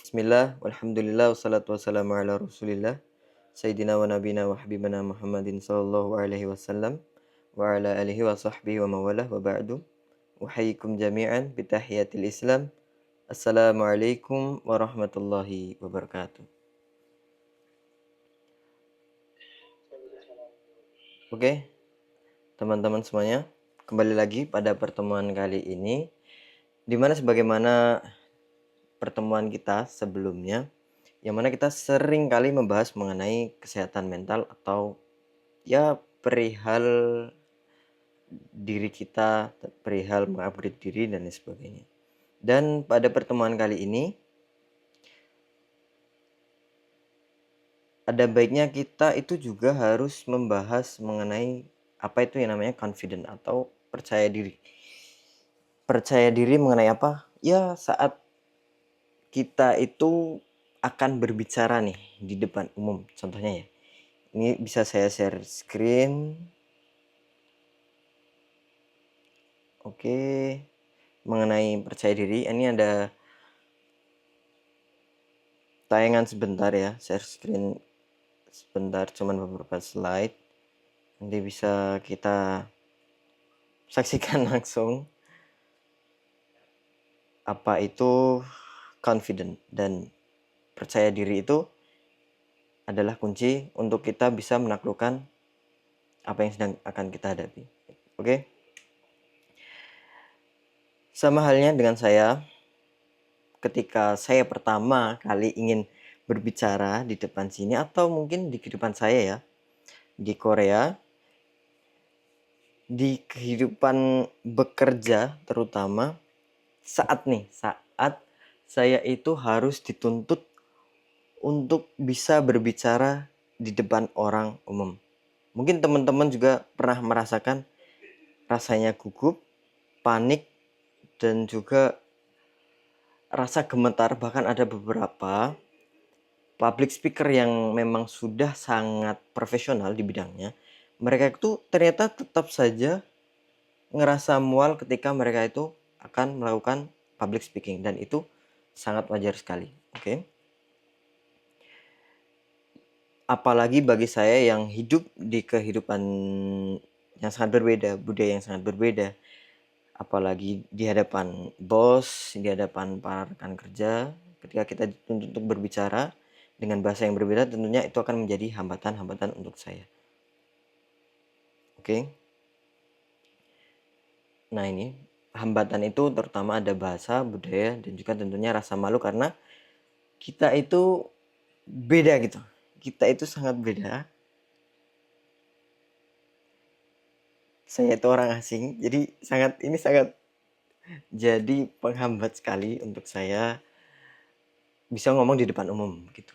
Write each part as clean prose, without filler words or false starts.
Bismillah, walhamdulillah, wassalatu wassalamu ala rasulillah Sayyidina wa nabina wa habibina Muhammadin sallallahu alaihi wasallam wa ala alihi wa sahbihi wa mawalah wa ba'du. Uhayyikum jami'an bitahiyatil Islam. Assalamualaikum warahmatullahi wabarakatuh. Oke, teman-teman semuanya, kembali lagi pada pertemuan kali ini, di mana sebagaimana pertemuan kita sebelumnya, yang mana kita sering kali membahas mengenai kesehatan mental atau ya perihal diri kita, perihal mengupgrade diri dan lain sebagainya. Dan pada pertemuan kali ini ada baiknya kita itu juga harus membahas mengenai apa itu yang namanya confident atau percaya diri. Percaya diri mengenai apa? Ya saat kita itu akan berbicara nih di depan umum. Contohnya ya, ini bisa saya share screen. Oke, mengenai percaya diri, ini ada tayangan sebentar ya, share screen sebentar, cuman beberapa slide. Nanti bisa kita saksikan langsung apa itu confident, dan percaya diri itu adalah kunci untuk kita bisa menaklukkan apa yang sedang akan kita hadapi. Oke? Sama halnya dengan saya, ketika saya pertama kali ingin berbicara di depan sini atau mungkin di kehidupan saya ya, di Korea, di kehidupan bekerja terutama, saat saya itu harus dituntut untuk bisa berbicara di depan orang umum. Mungkin teman-teman juga pernah merasakan rasanya gugup, panik, dan juga rasa gemetar. Bahkan ada beberapa public speaker yang memang sudah sangat profesional di bidangnya. Mereka itu ternyata tetap saja ngerasa mual ketika mereka itu akan melakukan public speaking, dan itu sangat wajar sekali. Oke. Apalagi bagi saya yang hidup di kehidupan yang sangat berbeda, budaya yang sangat berbeda, apalagi di hadapan bos, di hadapan para rekan kerja, ketika kita dituntut untuk berbicara dengan bahasa yang berbeda, tentunya itu akan menjadi hambatan-hambatan untuk saya. Oke. Nah, ini hambatan itu terutama ada bahasa, budaya, dan juga tentunya rasa malu, karena kita itu beda gitu. Kita itu sangat beda. Saya itu orang asing, jadi ini sangat jadi penghambat sekali untuk saya bisa ngomong di depan umum gitu.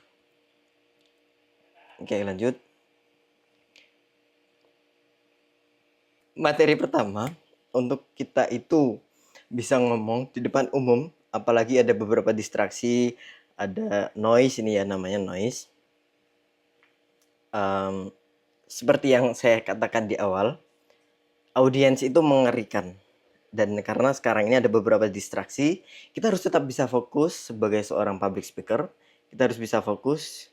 Oke, lanjut. Materi pertama, untuk kita itu bisa ngomong di depan umum, apalagi ada beberapa distraksi, ada noise, ini ya namanya noise. Seperti yang saya katakan di awal, audiens itu mengerikan. Dan karena sekarang ini ada beberapa distraksi, kita harus tetap bisa fokus sebagai seorang public speaker. Kita harus bisa fokus.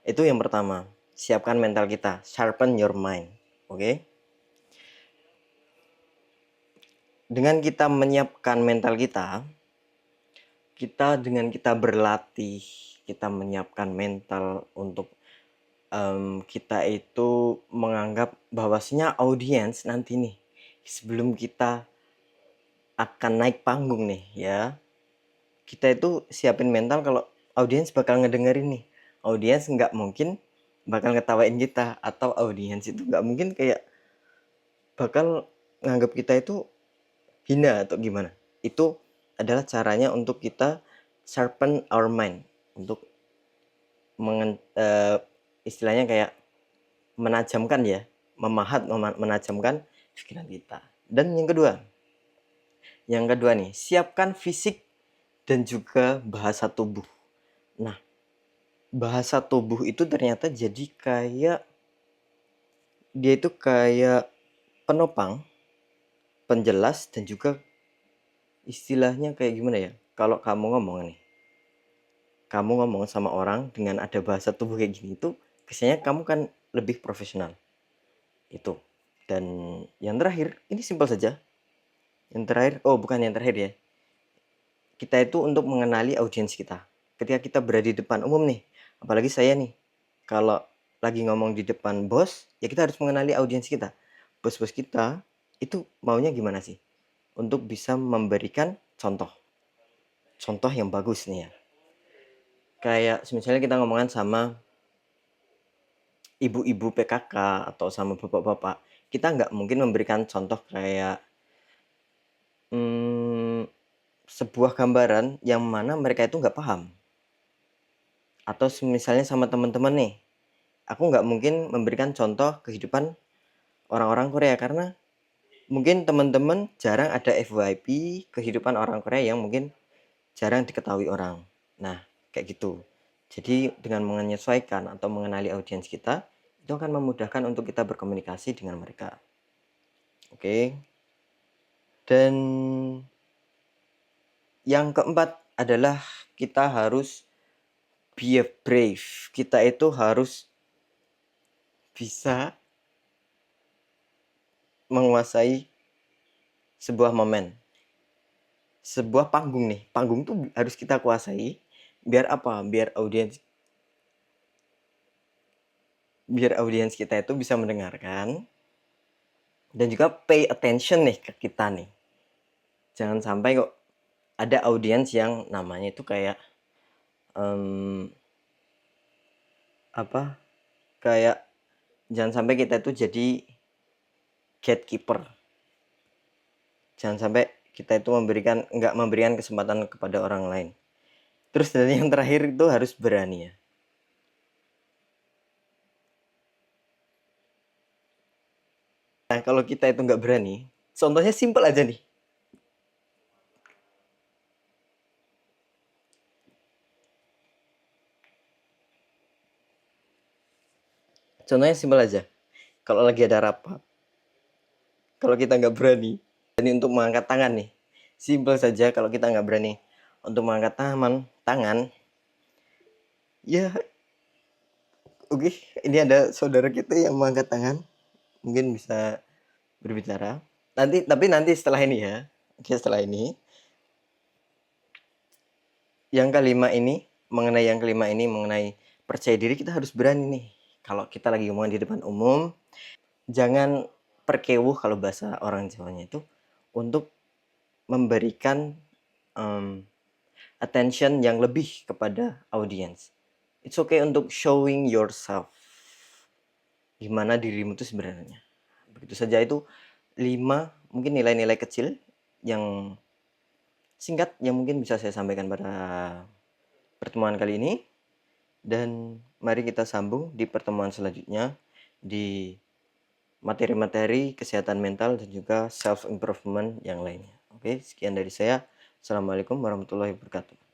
Itu yang pertama. Siapkan mental kita. Sharpen your mind. Oke? Dengan kita menyiapkan mental kita dengan kita berlatih, kita menyiapkan mental untuk kita itu menganggap bahwasanya audiens nanti nih, sebelum kita akan naik panggung nih ya, kita itu siapin mental kalau audiens bakal ngedengerin nih. Audiens nggak mungkin bakal ngetawain kita, atau audiens itu nggak mungkin kayak bakal nganggap kita itu hina atau gimana. Itu adalah caranya untuk kita sharpen our mind, untuk istilahnya kayak menajamkan ya, menajamkan pikiran kita. Dan yang kedua nih, siapkan fisik dan juga bahasa tubuh. Nah, bahasa tubuh itu ternyata jadi kayak dia itu kayak penopang, penjelas, dan juga istilahnya kayak gimana ya, kalau kamu ngomong nih, kamu ngomong sama orang dengan ada bahasa tubuh kayak gini itu kesannya kamu kan lebih profesional. Itu. Dan yang terakhir, ini simpel saja. Yang terakhir, oh bukan yang terakhir ya. Kita itu untuk mengenali audiens kita. Ketika kita berada di depan umum nih, apalagi saya nih, kalau lagi ngomong di depan bos, ya kita harus mengenali audiens kita. Bos-bos kita itu maunya gimana sih? Untuk bisa memberikan contoh. Contoh yang bagus nih ya. Kayak misalnya kita ngomongan sama ibu-ibu PKK atau sama bapak-bapak, kita nggak mungkin memberikan contoh kayak sebuah gambaran yang mana mereka itu nggak paham. Atau misalnya sama teman-teman nih, aku nggak mungkin memberikan contoh kehidupan orang-orang Korea karena mungkin teman-teman jarang ada FYP kehidupan orang Korea yang mungkin jarang diketahui orang. Nah, kayak gitu. Jadi dengan menyesuaikan atau mengenali audiens kita, itu akan memudahkan untuk kita berkomunikasi dengan mereka. Oke. Dan yang keempat adalah kita harus be brave. Kita itu harus bisa menguasai sebuah momen. Sebuah panggung nih. Panggung tuh harus kita kuasai. Biar apa? Biar audiens kita itu bisa mendengarkan dan juga pay attention nih ke kita nih. Jangan sampai kok ada audiens yang namanya itu kayak kayak jangan sampai kita itu jadi gatekeeper. Jangan sampai kita itu nggak memberikan kesempatan kepada orang lain. Terus dan yang terakhir itu harus berani ya. Nah kalau kita itu nggak berani, contohnya simpel aja nih. Contohnya simpel aja. Kalau lagi ada rapat, kalau kita nggak berani untuk mengangkat tangan nih. Simpel saja kalau kita nggak berani untuk mengangkat tangan, ya oke, ini ada saudara kita yang mengangkat tangan, mungkin bisa berbicara. Tapi nanti setelah ini ya, oke setelah ini. Yang kelima ini mengenai percaya diri, kita harus berani nih. Kalau kita lagi ngomong di depan umum, jangan perkewuh kalau bahasa orang Jawanya itu untuk memberikan attention yang lebih kepada audiens. It's okay untuk showing yourself. Gimana dirimu itu sebenarnya. Begitu saja, itu 5 mungkin nilai-nilai kecil yang singkat yang mungkin bisa saya sampaikan pada pertemuan kali ini. Dan mari kita sambung di pertemuan selanjutnya di materi-materi kesehatan mental dan juga self improvement yang lainnya. Oke, sekian dari saya. Assalamualaikum warahmatullahi wabarakatuh.